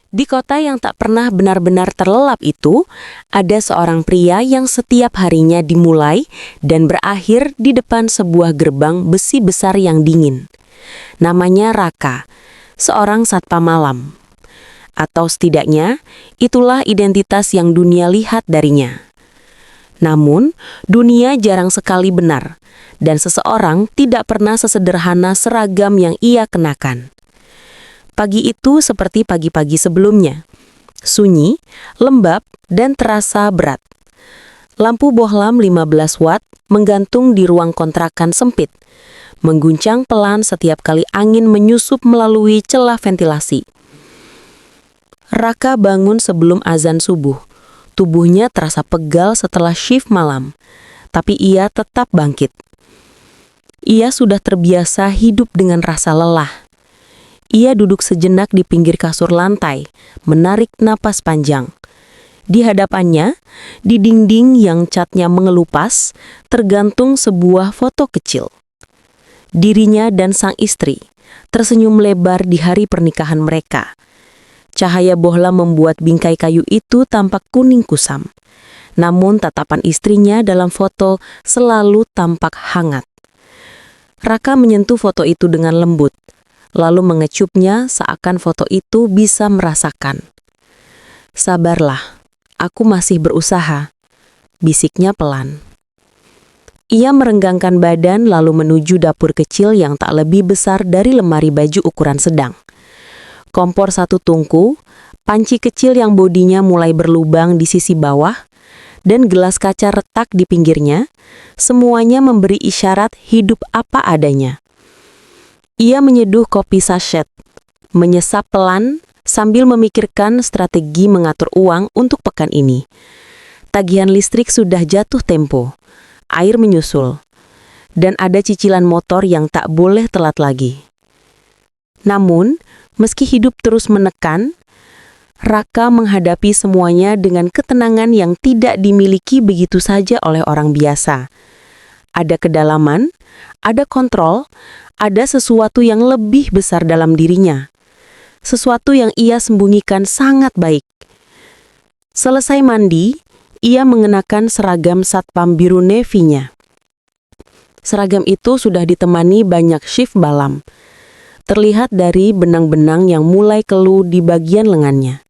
Di kota yang tak pernah benar-benar terlelap itu, ada seorang pria yang setiap harinya dimulai dan berakhir di depan sebuah gerbang besi besar yang dingin. Namanya Raka, seorang satpam malam. Atau setidaknya, itulah identitas yang dunia lihat darinya. Namun, dunia jarang sekali benar, dan seseorang tidak pernah sesederhana seragam yang ia kenakan. Pagi itu seperti pagi-pagi sebelumnya. Sunyi, lembab, dan terasa berat. Lampu bohlam 15 watt menggantung di ruang kontrakan sempit, mengguncang pelan setiap kali angin menyusup melalui celah ventilasi. Raka bangun sebelum azan subuh. Tubuhnya terasa pegal setelah shift malam, tapi ia tetap bangkit. Ia sudah terbiasa hidup dengan rasa lelah. Ia duduk sejenak di pinggir kasur lantai, menarik napas panjang. Di hadapannya, di dinding yang catnya mengelupas, tergantung sebuah foto kecil. Dirinya dan sang istri tersenyum lebar di hari pernikahan mereka. Cahaya bohlam membuat bingkai kayu itu tampak kuning kusam. Namun tatapan istrinya dalam foto selalu tampak hangat. Raka menyentuh foto itu dengan lembut, lalu mengecupnya seakan foto itu bisa merasakan. "Sabarlah, aku masih berusaha," bisiknya pelan. Ia merenggangkan badan lalu menuju dapur kecil yang tak lebih besar dari lemari baju ukuran sedang. Kompor satu tungku, panci kecil yang bodinya mulai berlubang di sisi bawah, dan gelas kaca retak di pinggirnya, semuanya memberi isyarat hidup apa adanya. Ia menyeduh kopi sachet, menyesap pelan sambil memikirkan strategi mengatur uang untuk pekan ini. Tagihan listrik sudah jatuh tempo, air menyusul, dan ada cicilan motor yang tak boleh telat lagi. Namun, meski hidup terus menekan, Raka menghadapi semuanya dengan ketenangan yang tidak dimiliki begitu saja oleh orang biasa. Ada kedalaman, ada kontrol, ada sesuatu yang lebih besar dalam dirinya. Sesuatu yang ia sembunyikan sangat baik. Selesai mandi, ia mengenakan seragam satpam biru nevinya. Seragam itu sudah ditemani banyak shift malam. Terlihat dari benang-benang yang mulai keluh di bagian lengannya.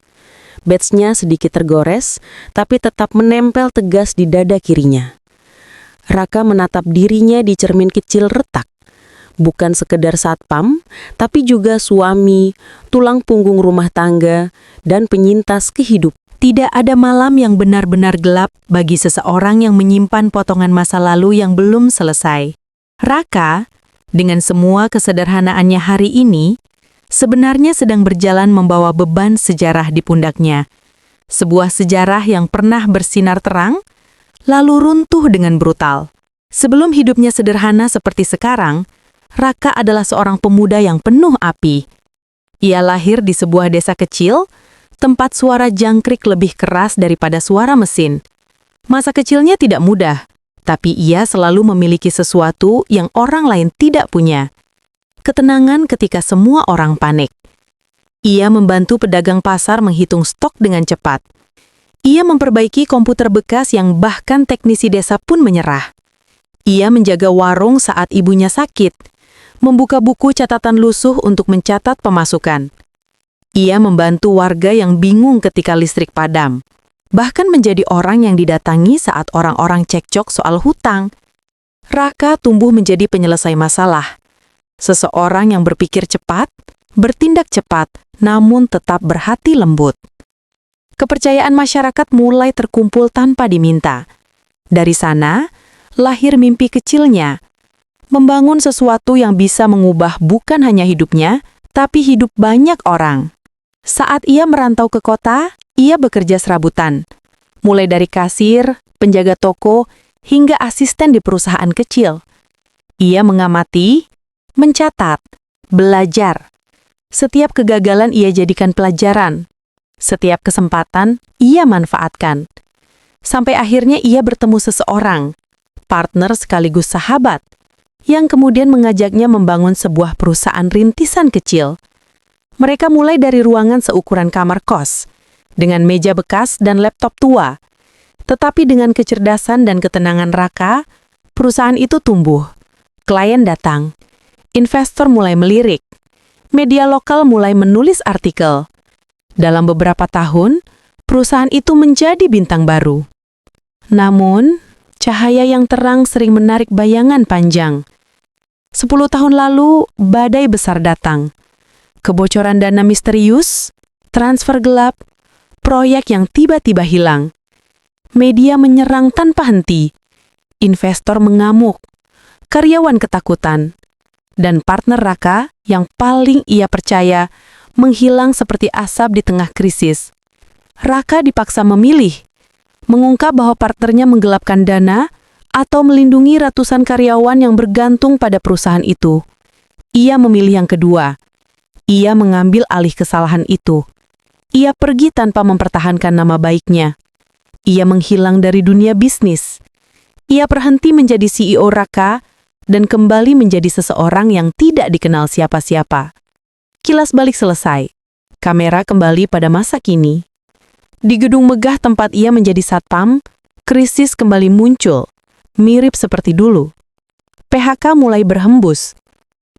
Badge-nya sedikit tergores, tapi tetap menempel tegas di dada kirinya. Raka menatap dirinya di cermin kecil retak. Bukan sekedar satpam, tapi juga suami, tulang punggung rumah tangga, dan penyintas kehidupan. Tidak ada malam yang benar-benar gelap bagi seseorang yang menyimpan potongan masa lalu yang belum selesai. Raka, dengan semua kesederhanaannya hari ini, sebenarnya sedang berjalan membawa beban sejarah di pundaknya. Sebuah sejarah yang pernah bersinar terang, lalu runtuh dengan brutal. Sebelum hidupnya sederhana seperti sekarang, Raka adalah seorang pemuda yang penuh api. Ia lahir di sebuah desa kecil, tempat suara jangkrik lebih keras daripada suara mesin. Masa kecilnya tidak mudah, tapi ia selalu memiliki sesuatu yang orang lain tidak punya. Ketenangan ketika semua orang panik. Ia membantu pedagang pasar menghitung stok dengan cepat. Ia memperbaiki komputer bekas yang bahkan teknisi desa pun menyerah. Ia menjaga warung saat ibunya sakit, membuka buku catatan lusuh untuk mencatat pemasukan. Ia membantu warga yang bingung ketika listrik padam, bahkan menjadi orang yang didatangi saat orang-orang cekcok soal hutang. Raka tumbuh menjadi penyelesai masalah. Seseorang yang berpikir cepat, bertindak cepat, namun tetap berhati lembut. Kepercayaan masyarakat mulai terkumpul tanpa diminta. Dari sana, lahir mimpi kecilnya, membangun sesuatu yang bisa mengubah bukan hanya hidupnya, tapi hidup banyak orang. Saat ia merantau ke kota, ia bekerja serabutan. Mulai dari kasir, penjaga toko, hingga asisten di perusahaan kecil. Ia mengamati, mencatat, belajar. Setiap kegagalan ia jadikan pelajaran. Setiap kesempatan ia manfaatkan. Sampai akhirnya ia bertemu seseorang, partner sekaligus sahabat, yang kemudian mengajaknya membangun sebuah perusahaan rintisan kecil. Mereka mulai dari ruangan seukuran kamar kos, dengan meja bekas dan laptop tua. Tetapi dengan kecerdasan dan ketenangan Raka, perusahaan itu tumbuh. Klien datang, investor mulai melirik, media lokal mulai menulis artikel. Dalam beberapa tahun, perusahaan itu menjadi bintang baru. Namun, cahaya yang terang sering menarik bayangan panjang. 10 tahun lalu, badai besar datang. Kebocoran dana misterius, transfer gelap, proyek yang tiba-tiba hilang. Media menyerang tanpa henti. Investor mengamuk. Karyawan ketakutan. Dan partner Raka yang paling ia percaya menghilang seperti asap di tengah krisis. Raka dipaksa memilih, mengungkap bahwa partnernya menggelapkan dana atau melindungi ratusan karyawan yang bergantung pada perusahaan itu. Ia memilih yang kedua. Ia mengambil alih kesalahan itu. Ia pergi tanpa mempertahankan nama baiknya. Ia menghilang dari dunia bisnis. Ia berhenti menjadi CEO Raka dan kembali menjadi seseorang yang tidak dikenal siapa-siapa. Kilas balik selesai. Kamera kembali pada masa kini. Di gedung megah tempat ia menjadi satpam, krisis kembali muncul, mirip seperti dulu. PHK mulai berhembus.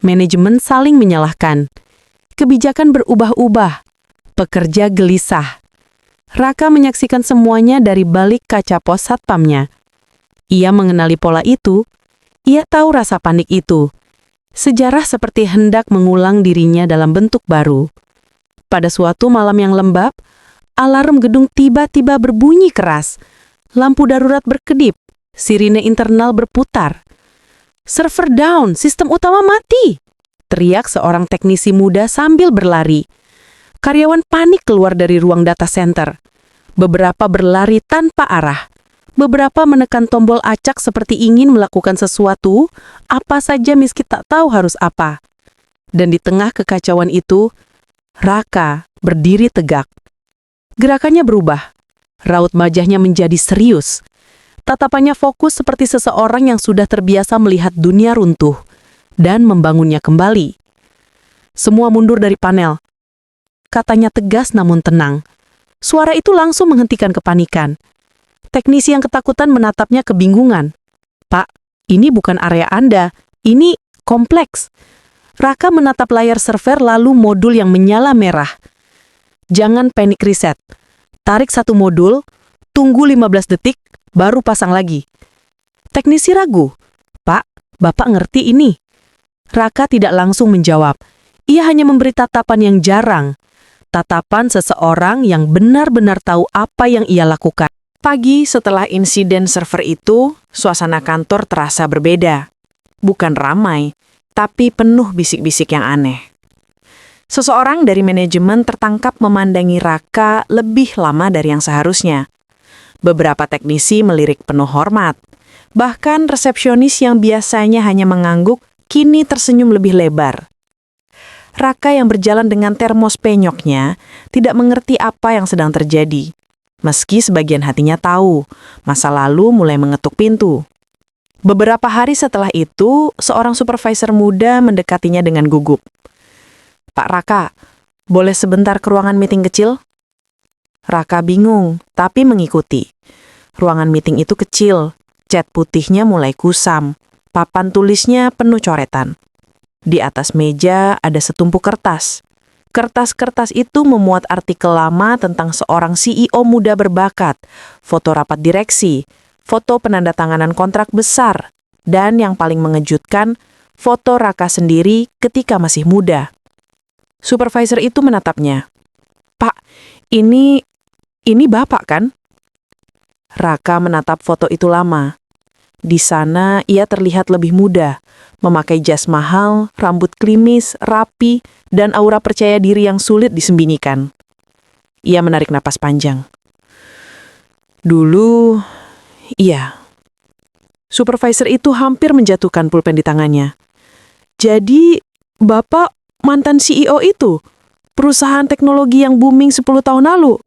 Manajemen saling menyalahkan. Kebijakan berubah-ubah. Pekerja gelisah. Raka menyaksikan semuanya dari balik kaca pos satpamnya. Ia mengenali pola itu. Ia tahu rasa panik itu. Sejarah seperti hendak mengulang dirinya dalam bentuk baru. Pada suatu malam yang lembab, alarm gedung tiba-tiba berbunyi keras. Lampu darurat berkedip. Sirine internal berputar. "Server down, sistem utama mati!" teriak seorang teknisi muda sambil berlari. Karyawan panik keluar dari ruang data center. Beberapa berlari tanpa arah. Beberapa menekan tombol acak seperti ingin melakukan sesuatu, apa saja meski tak tahu harus apa. Dan di tengah kekacauan itu, Raka berdiri tegak. Gerakannya berubah. Raut wajahnya menjadi serius. Tatapannya fokus seperti seseorang yang sudah terbiasa melihat dunia runtuh dan membangunnya kembali. "Semua mundur dari panel," katanya tegas namun tenang. Suara itu langsung menghentikan kepanikan. Teknisi yang ketakutan menatapnya kebingungan. "Pak, ini bukan area Anda, ini kompleks." Raka menatap layar server lalu modul yang menyala merah. "Jangan panic reset. Tarik satu modul, tunggu 15 detik, baru pasang lagi." Teknisi ragu. "Pak, Bapak ngerti ini?" Raka tidak langsung menjawab. Ia hanya memberi tatapan yang jarang. Tatapan seseorang yang benar-benar tahu apa yang ia lakukan. Pagi setelah insiden server itu, suasana kantor terasa berbeda. Bukan ramai, tapi penuh bisik-bisik yang aneh. Seseorang dari manajemen tertangkap memandangi Raka lebih lama dari yang seharusnya. Beberapa teknisi melirik penuh hormat. Bahkan resepsionis yang biasanya hanya mengangguk, kini tersenyum lebih lebar. Raka yang berjalan dengan termos penyoknya tidak mengerti apa yang sedang terjadi. Meski sebagian hatinya tahu, masa lalu mulai mengetuk pintu. Beberapa hari setelah itu, seorang supervisor muda mendekatinya dengan gugup. "Pak Raka, boleh sebentar ke ruangan meeting kecil?" Raka bingung, tapi mengikuti. Ruangan meeting itu kecil, cat putihnya mulai kusam, papan tulisnya penuh coretan. Di atas meja ada setumpuk kertas. Kertas-kertas itu memuat artikel lama tentang seorang CEO muda berbakat, foto rapat direksi, foto penandatanganan kontrak besar, dan yang paling mengejutkan, foto Raka sendiri ketika masih muda. Supervisor itu menatapnya. "Pak, ini Bapak kan?" Raka menatap foto itu lama. Di sana ia terlihat lebih muda, memakai jas mahal, rambut klimis, rapi, dan aura percaya diri yang sulit disembunyikan. Ia menarik napas panjang. "Dulu, iya." Supervisor itu hampir menjatuhkan pulpen di tangannya. "Jadi, Bapak mantan CEO itu? Perusahaan teknologi yang booming 10 tahun lalu?"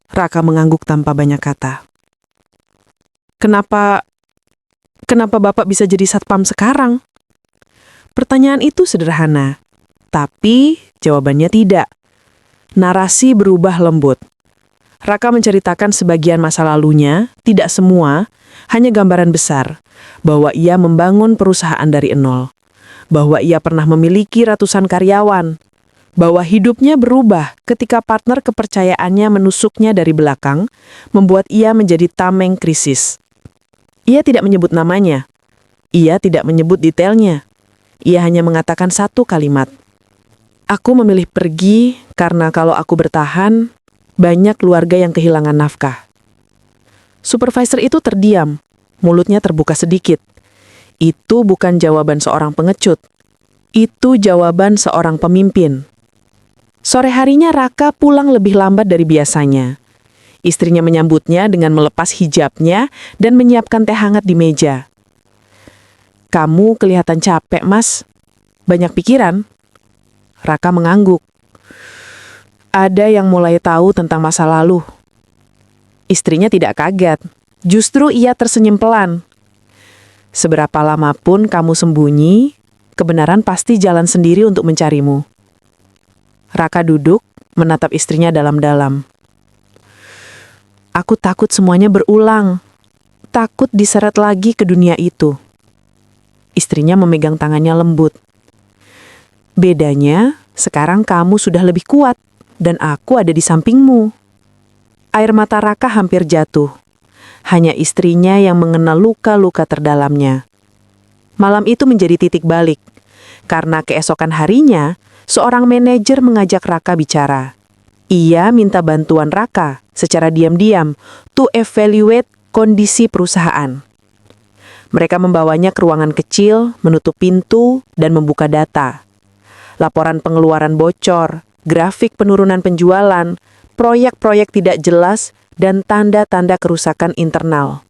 Raka mengangguk tanpa banyak kata. Kenapa Bapak bisa jadi satpam sekarang?" Pertanyaan itu sederhana, tapi Jawabannya tidak. Narasi berubah lembut. Raka menceritakan sebagian masa lalunya, tidak semua, hanya gambaran besar, bahwa ia membangun perusahaan dari nol, bahwa ia pernah memiliki ratusan karyawan, bahwa hidupnya berubah ketika partner kepercayaannya menusuknya dari belakang, membuat ia menjadi tameng krisis. Ia tidak menyebut namanya. Ia tidak menyebut detailnya. Ia hanya mengatakan satu kalimat. Aku memilih pergi karena kalau aku bertahan, banyak keluarga yang kehilangan nafkah. Supervisor itu terdiam, mulutnya terbuka sedikit. Itu bukan jawaban seorang pengecut. Itu jawaban seorang pemimpin. Sore harinya Raka pulang lebih lambat dari biasanya. Istrinya menyambutnya dengan melepas hijabnya dan menyiapkan teh hangat di meja. Kamu kelihatan capek, Mas. Banyak pikiran? Raka mengangguk. Ada yang mulai tahu tentang masa lalu. Istrinya tidak kaget. Justru ia tersenyum pelan. Seberapa lama pun kamu sembunyi, kebenaran pasti jalan sendiri untuk mencarimu. Raka duduk, menatap istrinya dalam-dalam. Aku takut semuanya berulang. Takut diseret lagi ke dunia itu. Istrinya memegang tangannya lembut. Bedanya, sekarang kamu sudah lebih kuat, dan aku ada di sampingmu. Air mata Raka hampir jatuh. Hanya istrinya yang mengenal luka-luka terdalamnya. Malam itu menjadi titik balik, karena keesokan harinya, seorang manajer mengajak Raka bicara. Ia minta bantuan Raka secara diam-diam to evaluate kondisi perusahaan. Mereka membawanya ke ruangan kecil, menutup pintu, dan membuka data. Laporan pengeluaran bocor, grafik penurunan penjualan, proyek-proyek tidak jelas, dan tanda-tanda kerusakan internal.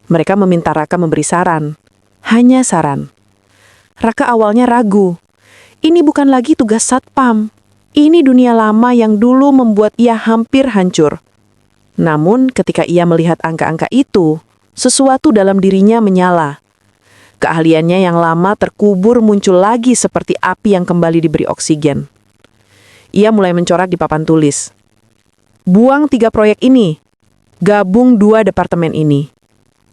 Mereka meminta Raka memberi saran. Hanya saran. Raka awalnya ragu. Ini bukan lagi tugas satpam. Ini dunia lama yang dulu membuat ia hampir hancur. Namun ketika ia melihat angka-angka itu, sesuatu dalam dirinya menyala. Keahliannya yang lama terkubur muncul lagi seperti api yang kembali diberi oksigen. Ia mulai mencoret di papan tulis. Buang 3 proyek ini. Gabung 2 departemen ini.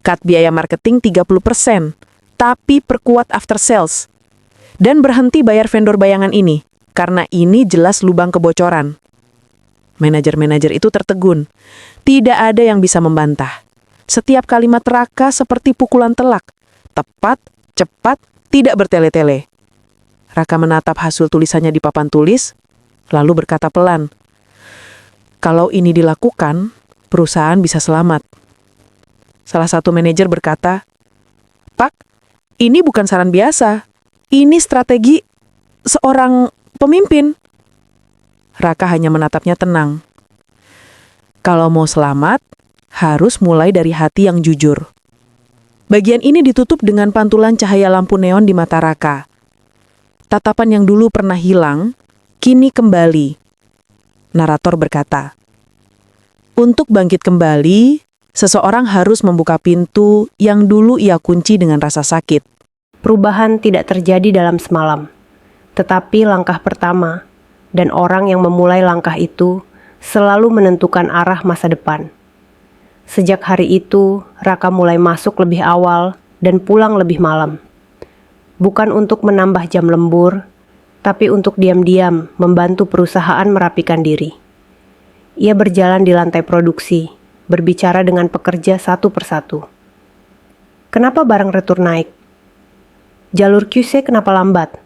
Cut biaya marketing 30%, tapi perkuat after sales. Dan berhenti bayar vendor bayangan ini, karena ini jelas lubang kebocoran. Manajer-manajer itu tertegun. Tidak ada yang bisa membantah. Setiap kalimat Raka seperti pukulan telak. Tepat, cepat, tidak bertele-tele. Raka menatap hasil tulisannya di papan tulis, lalu berkata pelan, kalau ini dilakukan, perusahaan bisa selamat. Salah satu manajer berkata, Pak, ini bukan saran biasa. Ini strategi seorang pemimpin. Raka hanya menatapnya tenang. Kalau mau selamat, harus mulai dari hati yang jujur. Bagian ini ditutup dengan pantulan cahaya lampu neon di mata Raka. Tatapan yang dulu pernah hilang, kini kembali. Narator berkata, untuk bangkit kembali, seseorang harus membuka pintu yang dulu ia kunci dengan rasa sakit. Perubahan tidak terjadi dalam semalam, tetapi langkah pertama, dan orang yang memulai langkah itu selalu menentukan arah masa depan. Sejak hari itu, Raka mulai masuk lebih awal dan pulang lebih malam. Bukan untuk menambah jam lembur, tapi untuk diam-diam membantu perusahaan merapikan diri. Ia berjalan di lantai produksi, berbicara dengan pekerja satu persatu. Kenapa barang retur naik? Jalur QC kenapa lambat?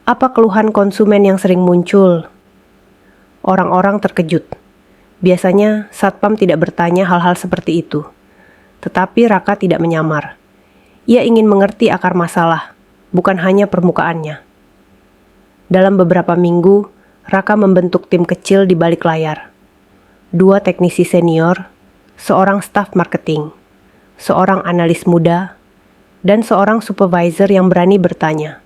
Apa keluhan konsumen yang sering muncul? Orang-orang terkejut. Biasanya, satpam tidak bertanya hal-hal seperti itu. Tetapi Raka tidak menyamar. Ia ingin mengerti akar masalah, bukan hanya permukaannya. Dalam beberapa minggu, Raka membentuk tim kecil di balik layar. 2 teknisi senior, seorang staf marketing, seorang analis muda, dan seorang supervisor yang berani bertanya.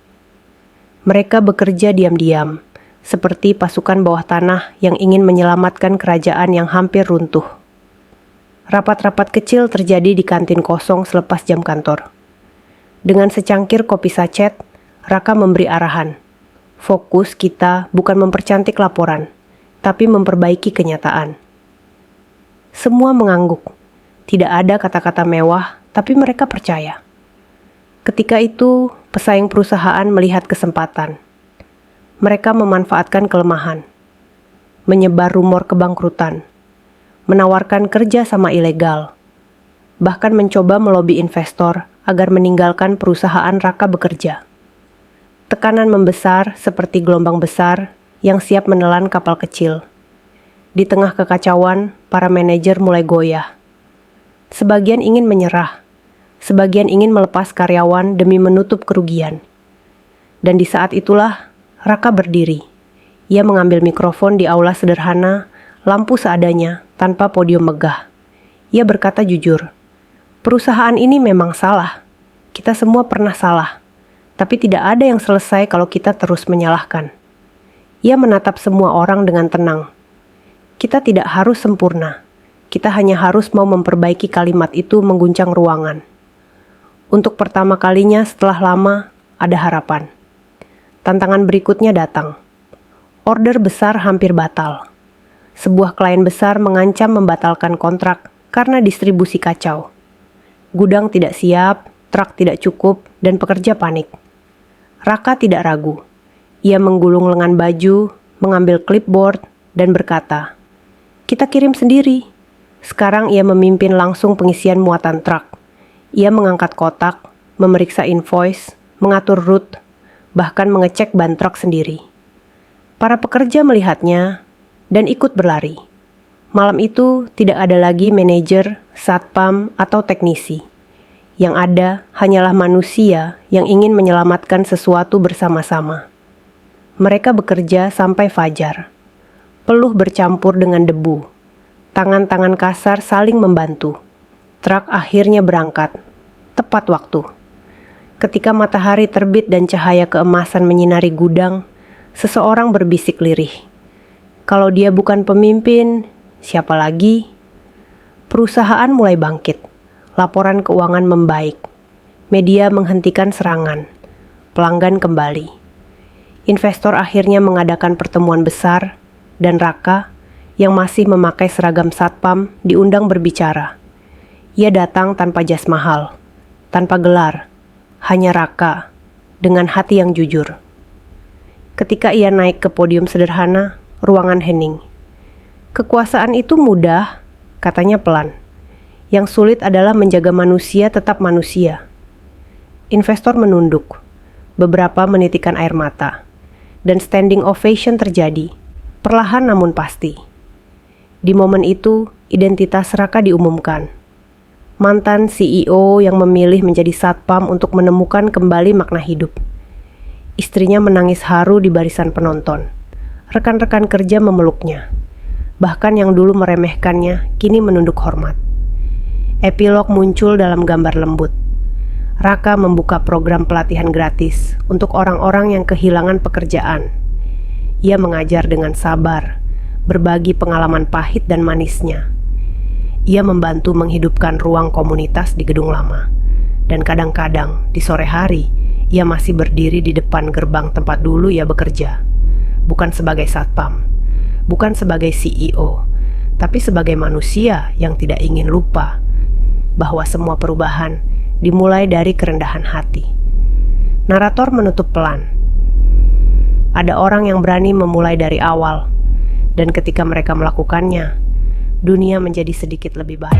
Mereka bekerja diam-diam, seperti pasukan bawah tanah yang ingin menyelamatkan kerajaan yang hampir runtuh. Rapat-rapat kecil terjadi di kantin kosong selepas jam kantor. Dengan secangkir kopi sachet, Raka memberi arahan. Fokus kita bukan mempercantik laporan, tapi memperbaiki kenyataan. Semua mengangguk. Tidak ada kata-kata mewah, tapi mereka percaya. Ketika itu, pesaing perusahaan melihat kesempatan. Mereka memanfaatkan kelemahan, menyebar rumor kebangkrutan, menawarkan kerja sama ilegal, bahkan mencoba melobi investor agar meninggalkan perusahaan Raka bekerja. Tekanan membesar seperti gelombang besar yang siap menelan kapal kecil. Di tengah kekacauan, para manajer mulai goyah. Sebagian ingin menyerah, sebagian ingin melepas karyawan demi menutup kerugian. Dan di saat itulah, Raka berdiri. Ia mengambil mikrofon di aula sederhana, lampu seadanya, tanpa podium megah. Ia berkata jujur, perusahaan ini memang salah. Kita semua pernah salah. Tapi tidak ada yang selesai kalau kita terus menyalahkan. Ia menatap semua orang dengan tenang. Kita tidak harus sempurna. Kita hanya harus mau memperbaiki kalimat itu mengguncang ruangan. Untuk pertama kalinya setelah lama, ada harapan. Tantangan berikutnya datang. Order besar hampir batal. Sebuah klien besar mengancam membatalkan kontrak karena distribusi kacau. Gudang tidak siap, truk tidak cukup, dan pekerja panik. Raka tidak ragu. Ia menggulung lengan baju, mengambil clipboard, dan berkata, "Kita kirim sendiri." Sekarang ia memimpin langsung pengisian muatan truk. Ia mengangkat kotak, memeriksa invoice, mengatur route, bahkan mengecek ban truk sendiri. Para pekerja melihatnya dan ikut berlari. Malam itu tidak ada lagi manajer, satpam, atau teknisi. Yang ada hanyalah manusia yang ingin menyelamatkan sesuatu bersama-sama. Mereka bekerja sampai fajar. Peluh bercampur dengan debu. Tangan-tangan kasar saling membantu. Truk akhirnya berangkat. Tepat waktu. Ketika matahari terbit dan cahaya keemasan menyinari gudang, seseorang berbisik lirih. Kalau dia bukan pemimpin, siapa lagi? Perusahaan mulai bangkit. Laporan keuangan membaik. Media menghentikan serangan. Pelanggan kembali. Investor akhirnya mengadakan pertemuan besar, dan Raka, yang masih memakai seragam satpam, diundang berbicara. Ia datang tanpa jas mahal, tanpa gelar, hanya Raka, dengan hati yang jujur. Ketika ia naik ke podium sederhana, ruangan hening. Kekuasaan itu mudah, katanya pelan. Yang sulit adalah menjaga manusia tetap manusia. Investor menunduk. Beberapa menitikan air mata. Dan standing ovation terjadi. Perlahan namun pasti. Di momen itu, identitas Raka diumumkan. Mantan CEO yang memilih menjadi satpam untuk menemukan kembali makna hidup. Istrinya menangis haru di barisan penonton. Rekan-rekan kerja memeluknya. Bahkan yang dulu meremehkannya, kini menunduk hormat. Epilog muncul dalam gambar lembut. Raka membuka program pelatihan gratis untuk orang-orang yang kehilangan pekerjaan. Ia mengajar dengan sabar, berbagi pengalaman pahit dan manisnya. Ia membantu menghidupkan ruang komunitas di gedung lama. Dan kadang-kadang di sore hari, ia masih berdiri di depan gerbang tempat dulu ia bekerja. Bukan sebagai satpam, bukan sebagai CEO, tapi sebagai manusia yang tidak ingin lupa bahwa semua perubahan dimulai dari kerendahan hati. Narator menutup pelan. Ada orang yang berani memulai dari awal, dan ketika mereka melakukannya, dunia menjadi sedikit lebih baik.